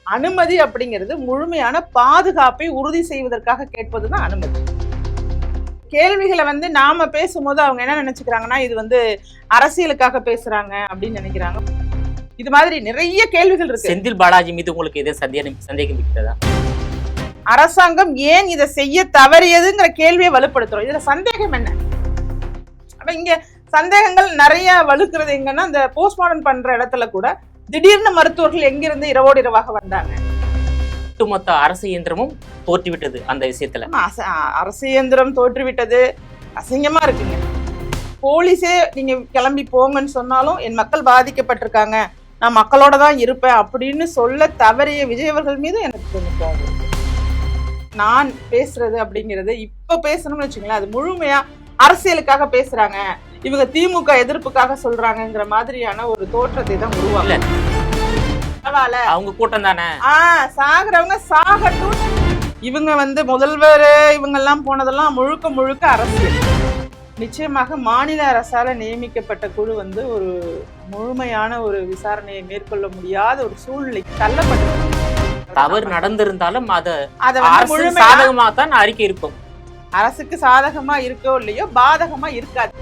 அனுமதி அப்படிங்கிறது முழுமையான பாதுகாப்பை உறுதி செய்வதற்காக கேட்பதுதான் அனுமதி. கேள்விகளை நாம பேசும்போது அவங்க என்ன நினைச்சுக்கிறாங்கன்னா, இது அரசியலுக்காக பேசுறாங்க அப்படின்னு நினைக்கிறாங்க. இது மாதிரி நிறைய கேள்விகள் இருக்கு. செந்தில் பாலாஜி மீது உங்களுக்கு எது சந்தேகம் இருக்கிறதா? அரசாங்கம் ஏன் இதை செய்ய தவறியதுங்கிற கேள்வியை வலுப்படுத்துறோம். இதுல சந்தேகம் என்ன? அப்ப இங்க சந்தேகங்கள் நிறைய வலுக்கிறது எங்கன்னா, இந்த போஸ்ட்மார்டம் பண்ற இடத்துல கூட திடீர்னு மருத்துவர்கள் எங்கிருந்து இரவோடு இரவாக வந்தாங்க. ஒட்டுமொத்த அரசு இயந்திரமும் தோற்றுவிட்டது அந்த விஷயத்துல. அரசு இயந்திரம் தோற்றுவிட்டது, அசிங்கமா இருக்குங்க. போலீஸே நீங்க கிளம்பி போங்கன்னு சொன்னாலும் என் மக்கள் பாதிக்கப்பட்டிருக்காங்க, நான் மக்களோட தான் இருப்பேன் அப்படின்னு சொல்ல தவறிய விஜய் அவர்கள் மீது எனக்கு கொஞ்சம் கோபம் இருக்கு. நான் பேசுறது அப்படிங்கிறது இப்ப பேசணும்னு வச்சுங்களேன், அது முழுமையா அரசியலுக்காக பேசுறாங்க, இவங்க திமுக எதிர்ப்புக்காக சொல்றாங்கிற மாதிரியான ஒரு தோற்றத்தை தான் உருவாங்க. அவங்க கூட்டம் தானே, சாகுறவங்க சாகட்டும். இவங்க முதல்வர் இவங்க எல்லாம் போனதெல்லாம் முழுக்க முழுக்க அரசியல். நிச்சயமாக மாநில அரசால நியமிக்கப்பட்ட குழு ஒரு முழுமையான ஒரு விசாரணையை மேற்கொள்ள முடியாத ஒரு சூழ்நிலைக்கு தள்ளப்பட்டது. தவறு நடந்திருந்தாலும் அது சாதகமா தான் அறிக்கை இருக்கும். அரசுக்கு சாதகமா இருக்கோ இல்லையோ பாதகமா இருக்காது.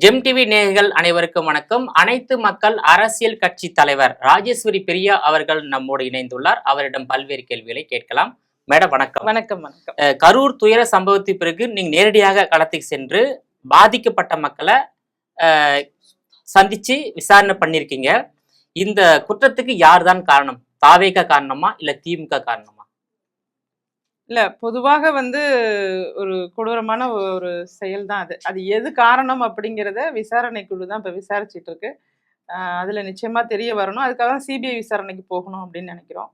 ஜெம் டிவி நேயர்கள் அனைவருக்கும் வணக்கம். அனைத்து மக்கள் அரசியல் கட்சி தலைவர் ராஜேஸ்வரி பிரியா அவர்கள் நம்மோடு இணைந்துள்ளார். அவரிடம் பல்வேறு கேள்விகளை கேட்கலாம். மேடம் வணக்கம். வணக்கம். வணக்கம். கரூர் துயர சம்பவத்திற்கு பிறகு நீங்க நேரடியாக களத்துக்கு சென்று பாதிக்கப்பட்ட மக்களை சந்திச்சு விசாரணை பண்ணிருக்கீங்க. இந்த குற்றத்துக்கு யார் தான் காரணம்? தாவேக காரணமா இல்ல திமுக காரணமா? இல்ல, பொதுவாக ஒரு கொடூரமான ஒரு செயல் தான் அது. அது எது காரணம் அப்படிங்கிறத விசாரணை குழு தான் இப்ப விசாரிச்சுட்டு இருக்கு. அதுல நிச்சயமா தெரிய வரணும். அதுக்காக தான் சிபிஐ விசாரணைக்கு போகணும் அப்படின்னு நினைக்கிறோம்.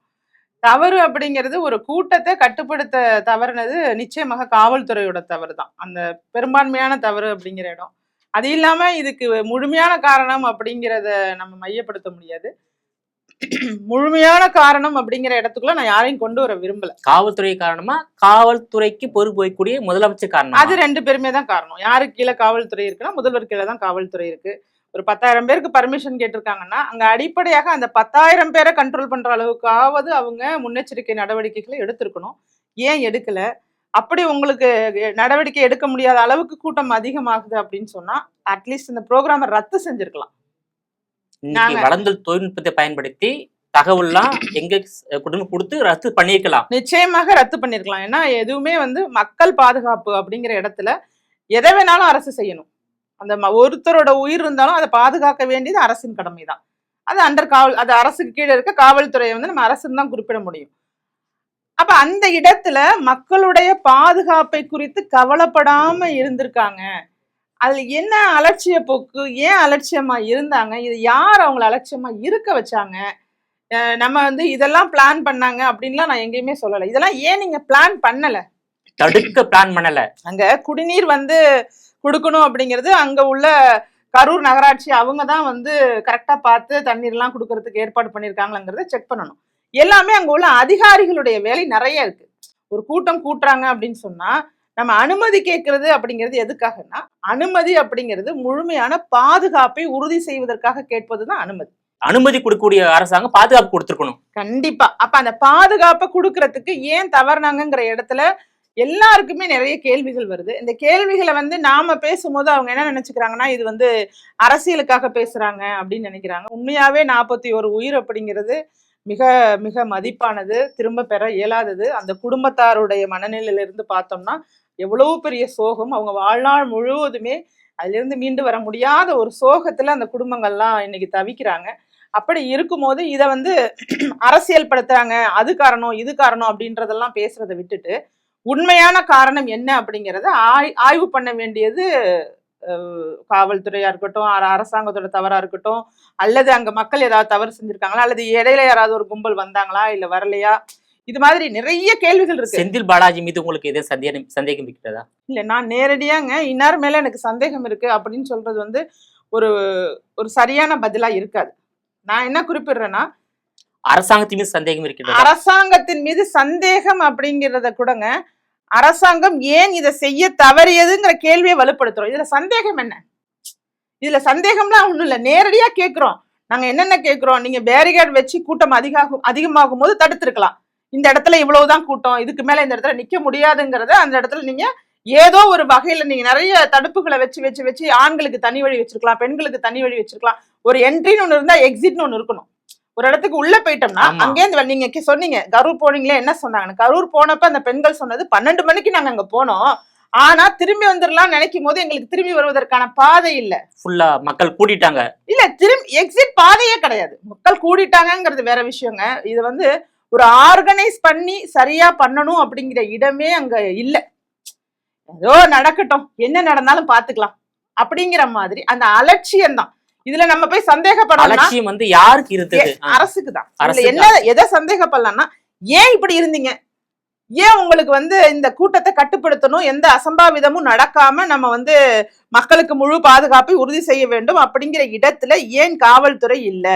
தவறு அப்படிங்கிறது ஒரு கூட்டத்தை கட்டுப்படுத்த தவறுனது நிச்சயமாக காவல்துறையோட தவறு தான், அந்த பெரும்பான்மையான தவறு அப்படிங்கிற இடம். அது இல்லாம இதுக்கு முழுமையான காரணம் அப்படிங்கிறத நம்ம மையப்படுத்த முடியாது. முழுமையான காரணம் அப்படிங்கிற இடத்துக்குள்ள நான் யாரையும் கொண்டு வர விரும்பல. காவல்துறை காரணமா, காவல்துறைக்கு பொறுப்பு வைக்கக்கூடிய முதலமைச்சர் காரணம்? அது ரெண்டு பேருமே தான் காரணம். யாருக்கு கீழே காவல்துறை இருக்குன்னா முதல்வர் கீழே தான் காவல்துறை இருக்கு. ஒரு 10,000 பேருக்கு பர்மிஷன் கேட்டிருக்காங்கன்னா அங்க அடிப்படையாக அந்த 10,000 பேரை கண்ட்ரோல் பண்ற அளவுக்காவது அவங்க முன்னெச்சரிக்கை நடவடிக்கைகளை எடுத்திருக்கணும். ஏன் எடுக்கல? அப்படி உங்களுக்கு நடவடிக்கை எடுக்க முடியாத அளவுக்கு கூட்டம் அதிகமாகுது அப்படின்னு சொன்னா அட்லீஸ்ட் இந்த ப்ரோக்ராமை ரத்து செஞ்சிருக்கலாம். வளர்ந்த தொழில்நுட்பத்தை பயன்படுத்தி தகவல்லாம் எங்க குடும்பம் கொடுத்து ரத்து பண்ணிருக்கலாம். நிச்சயமாக ரத்து பண்ணிருக்கலாம். ஏன்னா எதுவுமே மக்கள் பாதுகாப்பு அப்படிங்கிற இடத்துல எதை வேணாலும் அரசு செய்யணும். அந்த ஒருத்தரோட உயிர் இருந்தாலும் அதை பாதுகாக்க வேண்டியது அரசின் கடமை தான். அது அது அரசுக்கு கீழே இருக்க காவல்துறையை நம்ம அரசுன்னு தான் குறிப்பிட முடியும். அப்ப அந்த இடத்துல மக்களுடைய பாதுகாப்பை குறித்து கவலைப்படாம இருந்திருக்காங்க. அதுல என்ன அலட்சிய போக்கு, ஏன் அலட்சியமா இருந்தாங்க, இது யார் அவங்களை அலட்சியமா இருக்க வச்சாங்க, நம்ம இதெல்லாம் பிளான் பண்ணாங்க அப்படின்லாம் நான் எங்கேயுமே சொல்லலை. இதெல்லாம் ஏன் நீங்க பிளான் பண்ணல? தடுக்க பிளான் பண்ணல. அங்க குடிநீர் கொடுக்கணும் அப்படிங்கிறது அங்க உள்ள கரூர் நகராட்சி அவங்க தான் கரெக்டா பார்த்து தண்ணீர்லாம் கொடுக்கறதுக்கு ஏற்பாடு பண்ணியிருக்காங்கிறத செக் பண்ணணும். எல்லாமே அங்க உள்ள அதிகாரிகளுடைய வேலை நிறைய இருக்கு. ஒரு கூட்டம் கூட்டுறாங்க அப்படின்னு சொன்னா நம்ம அனுமதி கேட்கறது அப்படிங்கிறது எதுக்காகன்னா, அனுமதி அப்படிங்கிறது முழுமையான பாதுகாப்பை உறுதி செய்வதற்காக கேட்பதுதான் அனுமதி. அனுமதி கொடுக்கக்கூடிய அரசாங்கம் பாதுகாப்பு கொடுத்துருக்கணும். கண்டிப்பா. அப்ப அந்த பாதுகாப்பை கொடுக்கறதுக்கு ஏன் தவறுனாங்கிற இடத்துல எல்லாருக்குமே நிறைய கேள்விகள் வருது. இந்த கேள்விகளை நாம பேசும்போது அவங்க என்ன நினைச்சுக்கிறாங்கன்னா, இது அரசியலுக்காக பேசுறாங்க அப்படின்னு நினைக்கிறாங்க. உண்மையாவே 41 உயிர் அப்படிங்கிறது மிக மிக மதிப்பானது, திரும்ப பெற இயலாதது. அந்த குடும்பத்தாருடைய மனநிலையில இருந்து பார்த்தோம்னா எவ்வளவு பெரிய சோகம். அவங்க வாழ்நாள் முழுவதுமே அதிலிருந்து மீண்டு வர முடியாத ஒரு சோகத்துல அந்த குடும்பங்கள்லாம் இன்னைக்கு தவிக்கிறாங்க. அப்படி இருக்கும்போது இதை அரசியல் படுத்துறாங்க, அது காரணம் இது காரணம் அப்படின்றதெல்லாம் பேசுறதை விட்டுட்டு உண்மையான காரணம் என்ன அப்படிங்கிறத ஆய்வு பண்ண வேண்டியது காவல்துறையா இருக்கட்டும், அரசாங்கத்தோட தவறா இருக்கட்டும், அல்லது அங்க மக்கள் ஏதாவது தவறு செஞ்சிருக்காங்களா, அல்லது இடையில யாராவது ஒரு கும்பல் வந்தாங்களா இல்ல வரலையா, இது மாதிரி நிறைய கேள்விகள் இருக்கு. செந்தில் பாலாஜி மீது உங்களுக்கு எது சந்தேகம் இருக்கிறதா? இல்ல, நான் நேரடியாங்க இன்னார் மேல எனக்கு சந்தேகம் இருக்கு அப்படின்னு சொல்றது ஒரு ஒரு சரியான பதிலா இருக்காது. நான் என்ன குறிப்பிடுறேன்னா, அரசாங்கத்தின் மீது சந்தேகம் இருக்கிறது. அரசாங்கத்தின் மீது சந்தேகம் அப்படிங்கிறத கூடங்க அரசாங்கம் ஏன் இதை செய்ய தவறியதுங்கிற கேள்வியை வலுப்படுத்துறோம். இதுல சந்தேகம் என்ன? இதுல சந்தேகம்லாம் ஒண்ணும் இல்ல. நேரடியா கேட்கிறோம். நாங்க என்னென்ன கேட்கிறோம், நீங்க பேரிகேட் வச்சு கூட்டம் அதிகமாகும் போது தடுத்திருக்கலாம். இந்த இடத்துல இவ்வளவுதான் கூட்டம், இதுக்கு மேல இந்த இடத்துல நிக்க முடியாதுங்கிறத அந்த இடத்துல நீங்க ஏதோ ஒரு வகையில நீங்க நிறைய தடுப்புகளை வச்சு வச்சு வச்சு ஆண்களுக்கு தனி வழி வச்சிருக்கலாம், பெண்களுக்கு தனி வழி வச்சிருக்கலாம். ஒரு என்ட்ரின்னு ஒண்ணு இருந்தா எக்ஸிட்னு ஒண்ணு இருக்கணும். ஒரு இடத்துக்கு உள்ள போயிட்டோம்னா அங்கேருந்து நீங்க சொன்னீங்க கரூர் போனீங்களே, என்ன சொன்னாங்கன்னு. கரூர் போனப்ப அந்த பெண்கள் சொன்னது 12 மணிக்கு நாங்க அங்க போனோம், ஆனா திரும்பி வந்துடலாம் நினைக்கும் போது எங்களுக்கு திரும்பி வருவதற்கான பாதை இல்ல. ஃபுல்லா மக்கள் கூட்டிட்டாங்க. இல்ல, திரும்பி எக்ஸிட் பாதையே கிடையாது. மக்கள் கூடிட்டாங்கிறது வேற விஷயங்க. இது வந்து ஒரு ஆர்கனைஸ் பண்ணி சரியா பண்ணணும் அப்படிங்கிற இடமே அங்க இல்ல. ஏதோ நடக்கட்டும், என்ன நடந்தாலும் பாத்துக்கலாம் அப்படிங்கிற மாதிரி அந்த அலட்சியம் தான். இதுல நம்ம போய் சந்தேகப்படலாம். அலட்சியம் வந்து யாருக்கு இருந்தது? அரசுக்கு தான். என்ன எதை சந்தேகப்படலாம்னா, ஏன் இப்படி இருந்தீங்க, ஏன் உங்களுக்கு வந்து இந்த கூட்டத்தை கட்டுப்படுத்தணும், எந்த அசம்பாவிதமும் நடக்காம நம்ம வந்து மக்களுக்கு முழு பாதுகாப்பை உறுதி செய்ய வேண்டும் அப்படிங்கிற இடத்துல ஏன் காவல்துறை இல்ல,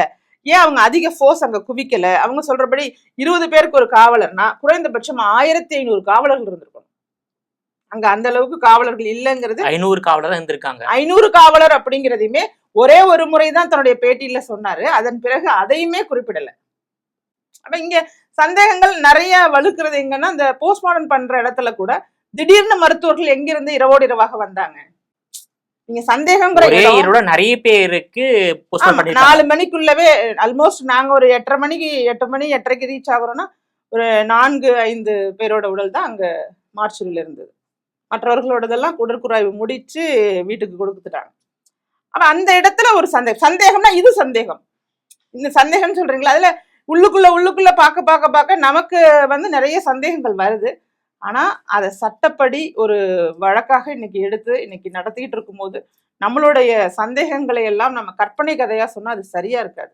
ஏன் அவங்க அதிக ஃபோர்ஸ் அங்க குவிக்கல? அவங்க சொல்றபடி 20 பேருக்கு ஒரு காவலர்னா குறைந்தபட்சம் 1500 காவலர்கள் இருந்திருக்கணும். அங்க அந்த அளவுக்கு காவலர்கள் இல்லங்கிறது. 500 காவலர் இருந்திருக்காங்க. 500 காவலர் அப்படிங்கிறதையுமே ஒரே ஒரு முறைதான் தன்னுடைய பேட்டியில சொன்னாரு. அதன் பிறகு அதையுமே குறிப்பிடல. அப்ப இங்க சந்தேகங்கள் நிறைய வலுக்கிறது எங்கன்னா, இந்த போஸ்ட்மார்டம் பண்ற இடத்துல கூட திடீர்னு மருத்துவர்கள் எங்கிருந்து இரவோடு இரவாக வந்தாங்க? நீங்க சந்தேகங்கிற நிறைய பேருக்கு 4 மணிக்குள்ளவே ஆல்மோஸ்ட் நாங்க ஒரு 8 மணி 8:30க்கு ரீச் ஆகுறோம்னா ஒரு 4-5 பேரோட உடல் தான் அங்க மார்ச்சுரியில இருந்தது. மற்றவர்களோடதெல்லாம் உடற்குறாய்வு முடிச்சு வீட்டுக்கு கொடுத்துட்டாங்க. அப்ப அந்த இடத்துல ஒரு சந்தேகம்னா இது சந்தேகம். இந்த சந்தேகம் சொல்றீங்களா, அதுல உள்ளுக்குள்ள பார்க்க நமக்கு வந்து நிறைய சந்தேகங்கள் வருது. ஆனா அதை சட்டப்படி ஒரு வழக்காக இன்னைக்கு எடுத்து இன்னைக்கு நடத்திட்டு இருக்கும் போது நம்மளுடைய சந்தேகங்களை எல்லாம் நம்ம கற்பனை கதையா சொன்னா அது சரியா இருக்காது.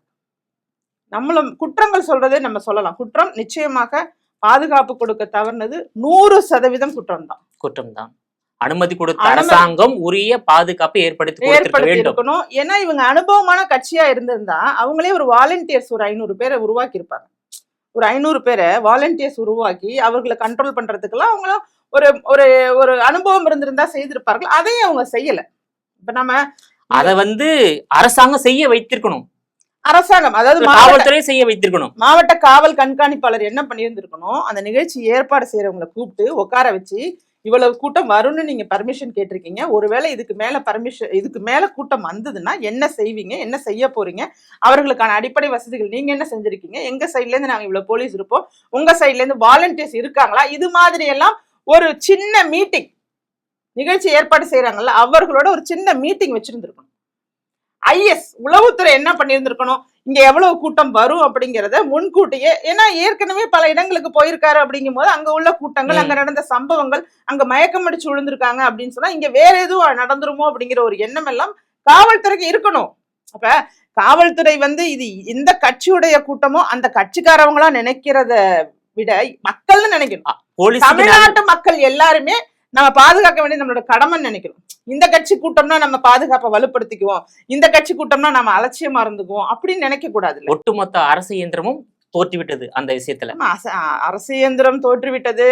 நம்மளும் குற்றங்கள் சொல்றதே நம்ம சொல்லலாம். குற்றம் நிச்சயமாக பாதுகாப்பு கொடுக்க தவறுனது 100% குற்றம் தான். அனுமதி கொடுத்த அரசாங்கம் உரிய பாதுகாப்பை ஏற்படுத்தி இருக்கணும். ஏன்னா இவங்க அனுபவமான கட்சியா இருந்திருந்தா அவங்களே ஒரு வாலண்டியர்ஸ் ஒரு 500 பேரை உருவாக்கி இருப்பாங்க. ஒரு 500 பேரை வாலண்டியர்ஸ் உருவாக்கி அவர்களை கண்ட்ரோல் பண்றதுக்கெல்லாம் அவங்களும் ஒரு ஒரு ஒரு அனுபவம் இருந்திருந்தா செய்திருப்பார்கள். அதையும் அவங்க செய்யல. இப்ப நம்ம அதை வந்து அரசாங்கம் செய்ய வைத்திருக்கணும். அரசாங்கம் அதாவது காவல்துறை செய்ய வைத்திருக்கணும். மாவட்ட காவல் கண்காணிப்பாளர் என்ன பண்ணியிருந்திருக்கணும், அந்த நிகழ்ச்சி ஏற்பாடு செய்யறவங்களை கூப்பிட்டு உட்கார வச்சு, இவ்வளவு கூட்டம் வரும்னு நீங்க பர்மிஷன் கேட்டிருக்கீங்க, ஒருவேளை இதுக்கு மேல கூட்டம் வந்ததுன்னா என்ன செய்வீங்க, என்ன செய்ய போறீங்க, அவர்களுக்கான அடிப்படை வசதிகள் நீங்க என்ன செஞ்சிருக்கீங்க, எங்க சைட்ல இருந்து நாங்க இவ்வளவு போலீஸ் இருப்போம், உங்க சைட்ல இருந்து வாலண்டியர்ஸ் இருக்காங்களா, இது மாதிரி எல்லாம் ஒரு சின்ன மீட்டிங், நிகழ்ச்சி ஏற்பாடு செய்யறாங்கல்ல அவர்களோட ஒரு சின்ன மீட்டிங் வச்சிருந்திருக்கணும். உளவுத்துறை என்ன பண்ணியிருந்திருக்கணும், இங்க எவ்வளவு கூட்டம் வரும் அப்படிங்கிறத முன்கூட்டியே, ஏன்னா ஏற்கனவே பல இடங்களுக்கு போயிருக்காரு அப்படிங்கும் போது அங்க உள்ள கூட்டங்கள், அங்க நடந்த சம்பவங்கள், அங்க மயக்கம் அடிச்சு விழுந்திருக்காங்க அப்படின்னு சொன்னா இங்க வேற எதுவும் நடந்துருமோ அப்படிங்கிற ஒரு எண்ணம் எல்லாம் காவல்துறைக்கு இருக்கணும். அப்ப காவல்துறை வந்து இது இந்த கட்சியுடைய கூட்டமோ அந்த கட்சிக்காரவங்களா நினைக்கிறத விட மக்கள்னு நினைக்கணும். தமிழ்நாட்டு மக்கள் எல்லாருமே நம்ம பாதுகாக்க வேண்டிய நம்மளோட கடமை நினைக்கணும். இந்த கட்சி கூட்டம்னா நம்ம பாதுகாப்பை வலுப்படுத்திக்குவோம், இந்த கட்சி கூட்டம்னா நம்ம அலட்சியமா இருந்துக்குவோம் அப்படின்னு நினைக்க கூடாது. ஒட்டுமொத்த அரசு இயந்திரமும் தோற்றுவிட்டது. அந்த விஷயத்துல அரசு இயந்திரம் தோற்றுவிட்டது,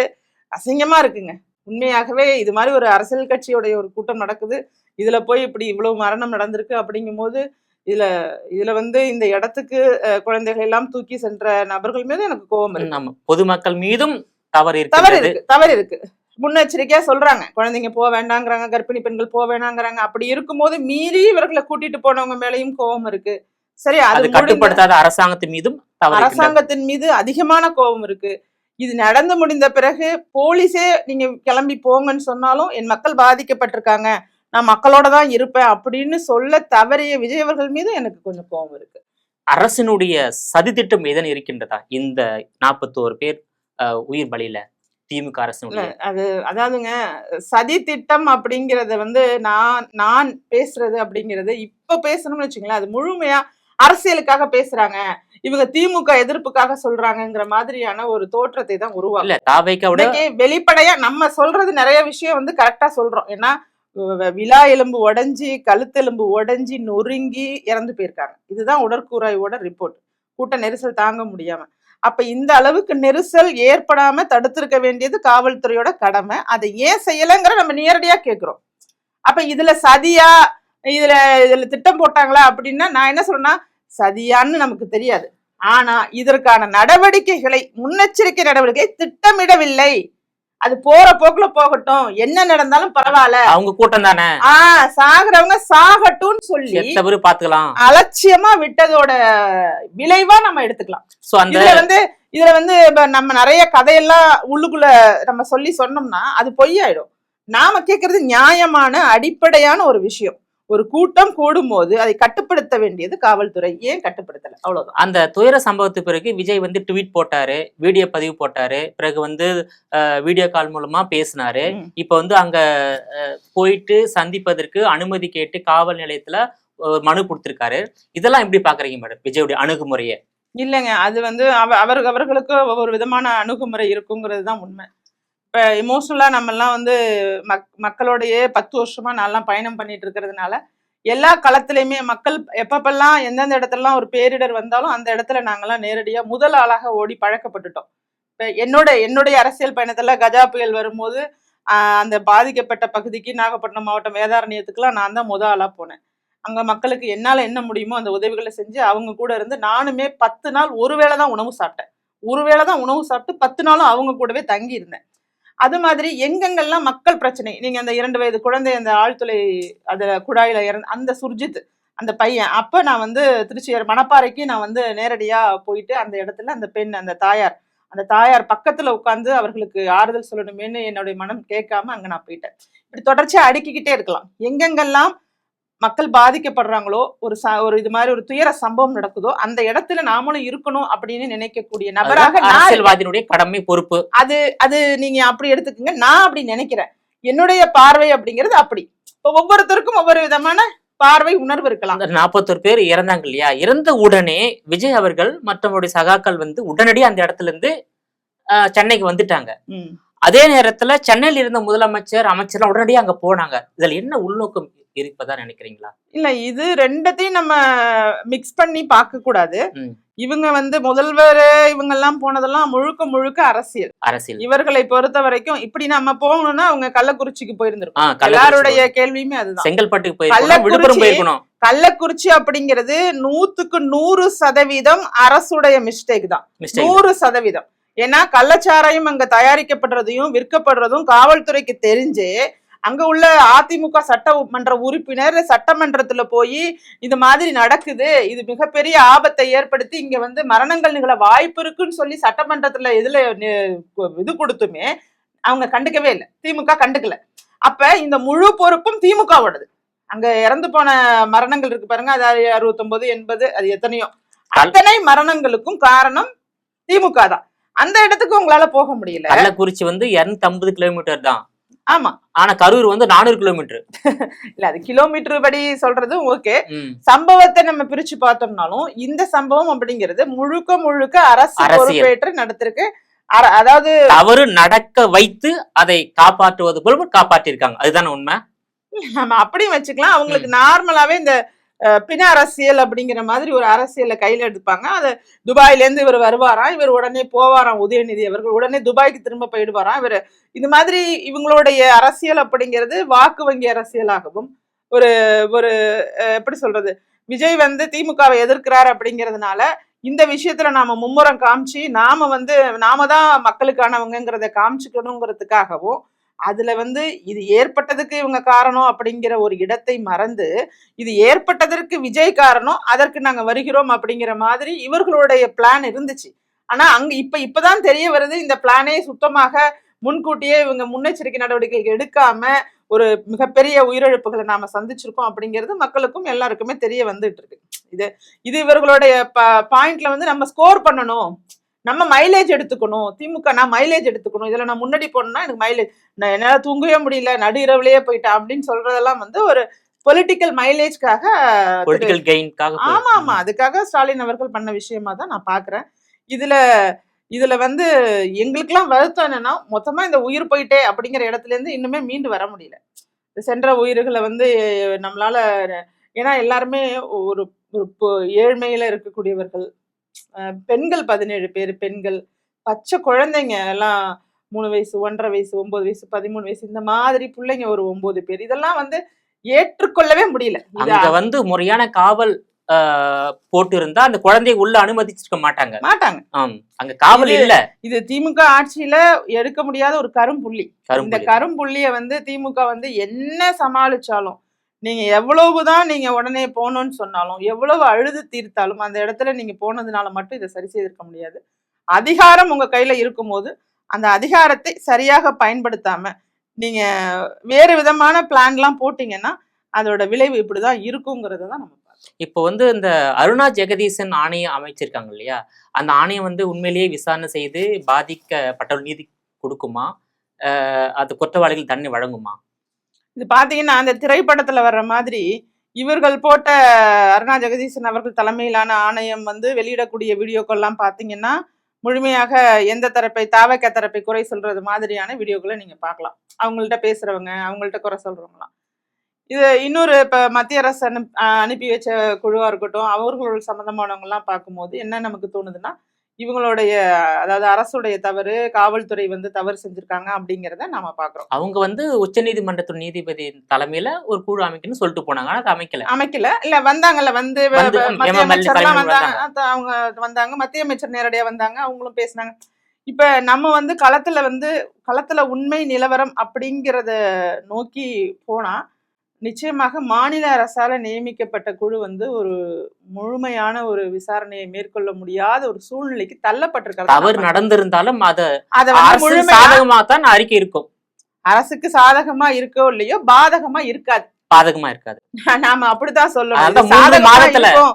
அசிங்கமா இருக்குங்க. உண்மையாகவே இது மாதிரி ஒரு அரசியல் கட்சியுடைய ஒரு கூட்டம் நடக்குது, இதுல போய் இப்படி இவ்வளவு மரணம் நடந்திருக்கு அப்படிங்கும் போது இதுல வந்து இந்த இடத்துக்கு குழந்தைகள் எல்லாம் தூக்கி சென்ற நபர்கள் மீது எனக்கு கோபம் இருக்கு. பொதுமக்கள் மீதும் தவறு இருக்கு. முன்னெச்சரிக்கையா சொல்றாங்க, குழந்தைங்க போக வேண்டாங்கிறாங்க, கர்ப்பிணி பெண்கள் போக வேண்டாங்கிறாங்க. அப்படி இருக்கும்போது மீறி இவர்களை கூட்டிட்டு போனவங்க மேலையும் கோபம் இருக்கு. சரி, அது கட்டுப்படுத்தாத அரசாங்கத்தின் மீது அதிகமான கோபம் இருக்கு. இது நடந்து முடிந்த பிறகு போலீஸே நீங்க கிளம்பி போங்கன்னு சொன்னாலும் என் மக்கள் பாதிக்கப்பட்டிருக்காங்க, நான் மக்களோட தான் இருப்பேன் அப்படின்னு சொல்ல தவறிய விஜய் அவர்கள் மீது எனக்கு கொஞ்சம் கோபம் இருக்கு. அரசினுடைய சதித்திட்டம் எதன் இருக்கின்றதா இந்த 41 பேர் உயிர் பலியில திமுக அரசு? அதாவதுங்க, சதி திட்டம் அப்படிங்கறத வந்து நான் பேசுறது அப்படிங்கறது இப்ப பேசணும்னு வச்சுங்களேன், அது முழுமையா அரசியலுக்காக பேசுறாங்க, இவங்க திமுக எதிர்ப்புக்காக சொல்றாங்கிற மாதிரியான ஒரு தோற்றத்தை தான் உருவாக்கும். வெளிப்படையா நம்ம சொல்றது நிறைய விஷயம் வந்து கரெக்டா சொல்றோம். ஏன்னா விலா எலும்பு உடைஞ்சி, கழுத்தெலும்பு உடைஞ்சி நொறுங்கி இறந்து போயிருக்காங்க. இதுதான் உடற்கூறாய்வோட ரிப்போர்ட். கூட்ட நெரிசல் தாங்க முடியாம அப்ப இந்த அளவுக்கு நெரிசல் ஏற்படாம தடுத்திருக்க வேண்டியது காவல்துறையோட கடமை. அதை ஏன் செய்யலைங்கிற நம்ம நேரடியா கேட்கிறோம். அப்ப இதுல சதியா, இதுல இதுல திட்டம் போட்டாங்களா அப்படின்னா நான் என்ன சொல்றேன்னா, சதியான்னு நமக்கு தெரியாது. ஆனா இதற்கான நடவடிக்கைகளை, முன்னெச்சரிக்கை நடவடிக்கை திட்டமிடவில்லை. அது போற போக்குல போகட்டும், என்ன நடந்தாலும் பரவாயில்ல, அவங்க கூட்டம் தானே, சாகுறவங்க சாகட்டும்னு சொல்லி பாத்துக்கலாம், அலட்சியமா விட்டதோட விளைவா நம்ம எடுத்துக்கலாம். இதுல வந்து நம்ம நிறைய கதையெல்லாம் உள்ளுக்குள்ள நம்ம சொன்னோம்னா அது பொய்யாயிடும். நாம கேட்கறது நியாயமான அடிப்படையான ஒரு விஷயம். ஒரு கூட்டம் கூடும் போது அதை கட்டுப்படுத்த வேண்டியது காவல்துறை, ஏன் கட்டுப்படுத்தல? அவ்வளவுதான். அந்த துயர சம்பவத்துக்கு பிறகு விஜய் வந்து ட்வீட் போட்டாரு, வீடியோ பதிவு போட்டாரு, பிறகு வந்து வீடியோ கால் மூலமா பேசினாரு. இப்ப வந்து அங்க போயிட்டு சந்திப்பதற்கு அனுமதி கேட்டு காவல் நிலையத்துல மனு கொடுத்திருக்காரு. இதெல்லாம் எப்படி பாக்குறீங்க மேடம் விஜயுடைய அணுகுமுறையை? இல்லைங்க, அது வந்து அவர்களுக்கு ஒவ்வொரு விதமான அணுகுமுறை இருக்குங்கிறது தான் உண்மை. இப்ப எமோஷனலா நம்ம எல்லாம் வந்து மக்களோடையே 10 வருஷமா நான்லாம் பயணம் பண்ணிட்டு இருக்கிறதுனால எல்லா களத்திலயுமே மக்கள் எப்பப்பெல்லாம் எந்தெந்த இடத்துலலாம் ஒரு பேரிடர் வந்தாலும் அந்த இடத்துல நாங்கெல்லாம் நேரடியா முதல் ஆளாக ஓடி பழக்கப்பட்டுட்டோம். இப்ப என்னுடைய அரசியல் பயணத்துல கஜா புயல் வரும்போது அந்த பாதிக்கப்பட்ட பகுதிக்கு நாகப்பட்டினம் மாவட்டம் வேதாரண்யத்துக்குலாம் நான் தான் முதல் ஆளா போனேன். அங்க மக்களுக்கு என்னால என்ன முடியுமோ அந்த உதவிகளை செஞ்சு அவங்க கூட இருந்து நானுமே 10 நாள் ஒருவேளை தான் உணவு சாப்பிட்டேன். ஒருவேளை தான் உணவு சாப்பிட்டு 10 நாளும் அவங்க கூடவே தங்கி இருந்தேன். அது மாதிரி எங்கெங்கெல்லாம் மக்கள் பிரச்சனை, நீங்க அந்த 2 வயது குழந்தை அந்த ஆழ்துளை அதுல குழாயில அந்த சுர்ஜித் அந்த பையன், அப்ப நான் வந்து திருச்சி மணப்பாறைக்கு நான் வந்து நேரடியா போயிட்டு அந்த இடத்துல அந்த பெண் அந்த தாயார் பக்கத்துல உட்கார்ந்து அவர்களுக்கு ஆறுதல் சொல்லணுமேன்னு என்னுடைய மனம் கேட்காம அங்க நான் போயிட்டேன். இப்படி தொடர்ச்சியா அடுக்கிக்கிட்டே இருக்கலாம். எங்கெங்கெல்லாம் மக்கள் பாதிக்கப்படுறாங்களோ, ஒரு இது மாதிரி ஒரு துயர சம்பவம் நடக்குதோ அந்த இடத்துல நாமளும் இருக்கணும் அப்படின்னு நினைக்கக்கூடிய நபராக அரசியல்வாதியினுடைய கடமை பொறுப்பு அது நீங்க அப்படி எடுத்துக்கங்க. நான் அப்படி நினைக்கிறேன். என்னுடைய பார்வை அப்படிங்கிறது அப்படி. இப்போ ஒவ்வொருத்தருக்கும் ஒவ்வொரு விதமான பார்வை உணர்வு இருக்கலாம். 41 பேர் இறந்தாங்க இல்லையா? இறந்த உடனே விஜய் அவர்கள் மற்றவருடைய சகாக்கள் வந்து உடனடியே அந்த இடத்துல இருந்து சென்னைக்கு வந்துட்டாங்க. அதே நேரத்துல சென்னையில் இருந்த முதலமைச்சர் அமைச்சர்லாம் உடனடியே அங்க போனாங்க. இதுல என்ன உள்நோக்கம் இருப்பதா நினைக்கிறீங்களா? இல்ல, இது ரெண்டத்தையும் நம்ம மிக்ஸ் பண்ணி பார்க்க கூடாது. இவங்க வந்து முதல்வர் இவங்க எல்லாம் போனதெல்லாம் முழுக்க அரசியல். இவர்களை பொறுத்த வரைக்கும் இப்படி நம்ம போகணும்னா அவங்க கள்ளக்குறிச்சிக்கு போயிருந்திருக்கோம். எல்லாருடைய கேள்வியுமே அதுதான். செங்கல்பட்டுக்கு போயிருக்கணும். கள்ளக்குறிச்சி அப்படிங்கிறது 100க்கு 100% அரசுடைய மிஸ்டேக் தான். 100%. ஏன்னா கள்ளச்சாராயம் அங்க தயாரிக்கப்படுறதையும் விற்கப்படுறதும் காவல்துறைக்கு தெரிஞ்சு அங்க உள்ள அதிமுக சட்டமன்ற உறுப்பினர் சட்டமன்றத்துல போய் இது மாதிரி நடக்குது, இது மிகப்பெரிய ஆபத்தை ஏற்படுத்தி இங்க வந்து மரணங்கள் நிகழ வாய்ப்பு இருக்குன்னு சொல்லி சட்டமன்றத்துல இது கொடுத்துமே அவங்க கண்டுக்கவே இல்லை. திமுக கண்டுக்கல. அப்ப இந்த முழு பொறுப்பும் திமுகவோடது. அங்க இறந்து போன மரணங்கள் இருக்கு பாருங்க, அது 69 80 அது எத்தனையோ, அத்தனை மரணங்களுக்கும் காரணம் திமுக தான். அந்த இடத்துக்கு உங்களால போக முடியல. கள்ளக்குறிச்சி வந்து 250 கிலோமீட்டர் தான். ஆமா, ஆனா கரூர் வந்து 400 கிலோமீட்டர். இல்ல, அது கிலோமீட்டர் படி சொல்றது ஓகே. சம்பவத்தை நம்ம பிரிச்சு பார்த்தோம்னாலும் இந்த சம்பவம் அப்படிங்கிறது முழுக்க அரசு பொறுப்பேற்று நடத்திருக்கு. அதாவது தவறு நடக்க வைத்து அதை காப்பாற்றுவது போல காப்பாற்றிருக்காங்க. அதுதான உண்மை. நம்ம அப்படியும் வச்சுக்கலாம். அவங்களுக்கு நார்மலாவே இந்த பின அரசியல் அப்படிங்கிற மாதிரி ஒரு அரசியலை கையில எடுப்பாங்க. அது துபாயில இருந்து இவர் வருவாராம், இவர் உடனே போவாராம், உதயநிதி அவர்கள் உடனே துபாய்க்கு திரும்ப போயிடுவாராம். இவர் இது மாதிரி இவங்களுடைய அரசியல் அப்படிங்கிறது வாக்கு வங்கி அரசியலாகவும் ஒரு ஒரு எப்படி சொல்றது, விஜய் வந்து திமுகவை எதிர்க்கிறார் அப்படிங்கிறதுனால இந்த விஷயத்துல நாம மும்முரம் காமிச்சு நாம தான் மக்களுக்கானவங்கிறத காமிச்சுக்கணுங்கிறதுக்காகவும் அதுல வந்து இது ஏற்பட்டதுக்கு இவங்க காரணம் அப்படிங்கிற ஒரு இடத்தை மறந்து இது ஏற்பட்டதற்கு விஜய் காரணம், அதற்கு நாங்க வருகிறோம் அப்படிங்கிற மாதிரி இவர்களுடைய பிளான் இருந்துச்சு. ஆனா அங்க இப்பதான் தெரிய வருது இந்த பிளானே சுத்தமாக முன்கூட்டியே இவங்க முன்னெச்சரிக்கை நடவடிக்கைகள் எடுக்காம ஒரு மிகப்பெரிய உயிரிழப்புகளை நாம சந்திச்சிருக்கோம் அப்படிங்கிறது மக்களுக்கும் எல்லாருக்குமே தெரிய வந்துட்டு இருக்கு. இது இவர்களுடைய பாயிண்ட்ல வந்து நம்ம ஸ்கோர் பண்ணணும், நம்ம மைலேஜ் எடுத்துக்கணும். திமுக நான் மைலேஜ் எடுத்துக்கணும், இதுல நான் முன்னாடி போனோம்னா எனக்கு மைலேஜ், நான் என்னால தூங்கவே முடியல, நடு இரவுலயே போயிட்டேன் அப்படின்னு சொல்றதெல்லாம் வந்து ஒரு பொலிட்டிக்கல் மைலேஜ்காக, ஆமா அதுக்காக ஸ்டாலின் அவர்கள் பண்ண விஷயமா தான் நான் பாக்குறேன். இதுல வந்து எங்களுக்கெல்லாம் வருத்தம் என்னன்னா மொத்தமா இந்த உயிர் போயிட்டே அப்படிங்கிற இடத்துல இருந்து இன்னுமே மீண்டு வர முடியல. சென்ற உயிர்களை வந்து நம்மளால, ஏன்னா எல்லாருமே ஒரு ஏழ்மையில இருக்கக்கூடியவர்கள், பெண்கள் 17 பேர் பெண்கள், பச்சை குழந்தைங்க எல்லாம் 3 வயசு 1.5 வயசு 9 வயசு 13 வயசு இந்த மாதிரி பிள்ளைங்க ஒரு 9 பேர். இதெல்லாம் வந்து ஏற்றுக்கொள்ளவே முடியல. அங்க வந்து முறையான காவல் போட்டு இருந்தா அந்த குழந்தையை உள்ள அனுமதிச்சிருக்க மாட்டாங்க. அங்க காவல் இல்ல. இது திமுக ஆட்சியில எடுக்க முடியாத ஒரு கரும்புள்ளி. இந்த கரும்புள்ளிய வந்து திமுக வந்து என்ன சமாளிச்சாலும், நீங்க எவ்வளவுதான் நீங்க உடனே போகணும்னு சொன்னாலும், எவ்வளவு அழுது தீர்த்தாலும் அந்த இடத்துல நீங்க போனதுனால மட்டும் இதை சரி செய்திருக்க முடியாது. அதிகாரம் உங்க கையில இருக்கும்போது அந்த அதிகாரத்தை சரியாக பயன்படுத்தாம நீங்க வேறு விதமான பிளான்லாம் போட்டீங்கன்னா அதோட விளைவு இப்படிதான் இருக்குங்கிறத தான் நம்ம பார்க்கணும். இப்போ வந்து இந்த அருணா ஜெகதீசன் ஆணையம் அமைச்சிருக்காங்க இல்லையா, அந்த ஆணையம் வந்து உண்மையிலேயே விசாரணை செய்து பாதிக்கப்பட்டவர்கள் நீதி கொடுக்குமா, அது குற்றவாளிகள் தண்டனை வழங்குமா? இது பாத்தீங்கன்னா அந்த திரைப்படத்துல வர்ற மாதிரி இவர்கள் போட்ட அருணா ஜெகதீசன் அவர்கள் தலைமையிலான ஆணையம் வந்து வெளியிடக்கூடிய வீடியோக்கள்லாம் பாத்தீங்கன்னா முழுமையாக எந்த தரப்பை தாவக தரப்பை குறை சொல்றது மாதிரியான வீடியோக்களை நீங்க பார்க்கலாம். அவங்கள்ட்ட பேசுறவங்க, அவங்கள்ட்ட குறை சொல்றவங்களாம். இது இன்னொரு இப்ப மத்திய அரசு அனுப்பி வச்ச குழுவா இருக்கட்டும், அவர்கள் சம்பந்தமானவங்க எல்லாம் பார்க்கும்போது என்ன நமக்கு தோணுதுன்னா, இவங்களுடைய அதாவது அரசுடைய தவறு, காவல்துறை வந்து தவறு செஞ்சிருக்காங்க அப்படிங்கிறத நாம பாக்குறோம். அவங்க வந்து உச்ச நீதிமன்றத்தின் நீதிபதி தலைமையில ஒரு குழு அமைக்கணும்னு சொல்லிட்டு போனாங்க. ஆனா அமைக்கல இல்ல வந்தாங்கல்ல, வந்து மத்திய அமைச்சர்லாம் வந்தாங்க, அவங்க வந்தாங்க, மத்திய அமைச்சர் நேரடியா வந்தாங்க, அவங்களும் பேசினாங்க. இப்ப நம்ம வந்து களத்துல உண்மை நிலவரம் அப்படிங்கிறத நோக்கி போனா நிச்சயமாக மாநில அரசால நியமிக்கப்பட்ட குழு வந்து ஒரு முழுமையான ஒரு விசாரணையை மேற்கொள்ள முடியாத ஒரு சூழ்நிலைக்கு தள்ளப்பட்டிருக்கிறது. தவறு நடந்திருந்தாலும் சாதகமா தான் அறிக்கை இருக்கும். அரசுக்கு சாதகமா இருக்கோ இல்லையோ பாதகமா இருக்காது. நாம அப்படித்தான் சொல்லணும்.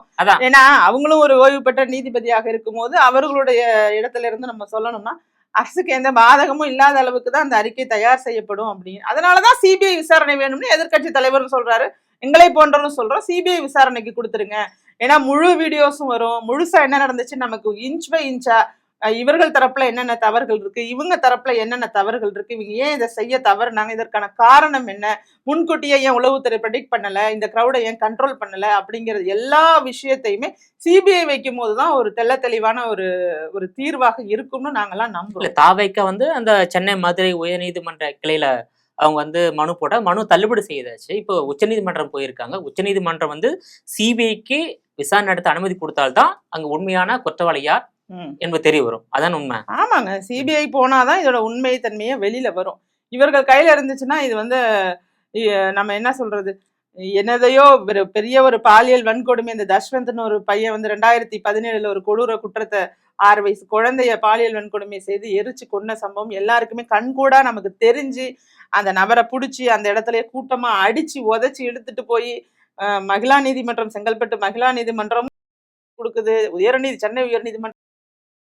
ஏன்னா அவங்களும் ஒரு ஓய்வு பெற்ற நீதிபதியாக இருக்கும் போது அவர்களுடைய இடத்துல இருந்து நம்ம சொல்லணும்னா அரசுக்கு எந்த பாதகமும் இல்லாத அளவுக்கு தான் அந்த அறிக்கை தயார் செய்யப்படும் அப்படின்னு. அதனாலதான் சிபிஐ விசாரணை வேணும்னு எதிர்கட்சி தலைவரும் சொல்றாரு, எங்களை போன்றவரும் சொல்றோம், சிபிஐ விசாரணைக்கு கொடுத்துருங்க. ஏன்னா முழு வீடியோஸும் வரும், முழுசா என்ன நடந்துச்சு நமக்கு இன்ச் பை இன்ச்சா இவர்கள் தரப்புல என்னென்ன தவறுகள் இருக்கு, இவங்க தரப்புல என்னென்ன தவறுகள் இருக்கு, இவங்க ஏன் இதை செய்ய தவறுனாங்க, இதற்கான காரணம் என்ன, முன்கூட்டியே ஏன் உளவுத்துறை ப்ரெடிக்ட் பண்ணல, இந்த கிரௌடை ஏன் கண்ட்ரோல் பண்ணல அப்படிங்கிறது எல்லா விஷயத்தையுமே சிபிஐ வைக்கும் போதுதான் ஒரு தெள்ள தெளிவான ஒரு தீர்வாக இருக்கும்னு நாங்கெல்லாம் நம்புறோம். தாவைக்க வந்து அந்த சென்னை மதுரை உயர்நீதிமன்ற கிளையில அவங்க வந்து மனு போட மனு தள்ளுபடி செய்தாச்சு. இப்போ உச்சநீதிமன்றம் போயிருக்காங்க. உச்சநீதிமன்றம் வந்து சிபிஐக்கு விசாரணை நடத்த அனுமதி கொடுத்தால்தான் அங்க உண்மையான குற்றவாளி யார் என்பது தெரிய வரும். அதான் உண்மை. ஆமாங்க, சிபிஐ போனாதான் இதோட உண்மை தன்மையை வெளியில வரும். இவர்கள் கையில இருந்துச்சுன்னா இது வந்து நம்ம என்ன சொல்றது, என்னதையோ பெரிய ஒரு பாலியல் வன்கொடுமை, இந்த தஷ்வந்த்னு ஒரு பையன் வந்து 2017 ஒரு கொடூர குற்றத்தை 6 வயசு குழந்தைய பாலியல் வன்கொடுமை செய்து எரிச்சு கொன்ன சம்பவம் எல்லாருக்குமே கண்கூடா நமக்கு தெரிஞ்சு அந்த நபரை பிடிச்சி அந்த இடத்துல கூட்டமா அடிச்சு உதைச்சு எடுத்துட்டு போய் மகிழா நீதிமன்றம், செங்கல்பட்டு மகிழா நீதிமன்றம் கொடுக்குது, சென்னை உயர்நீதிமன்றம்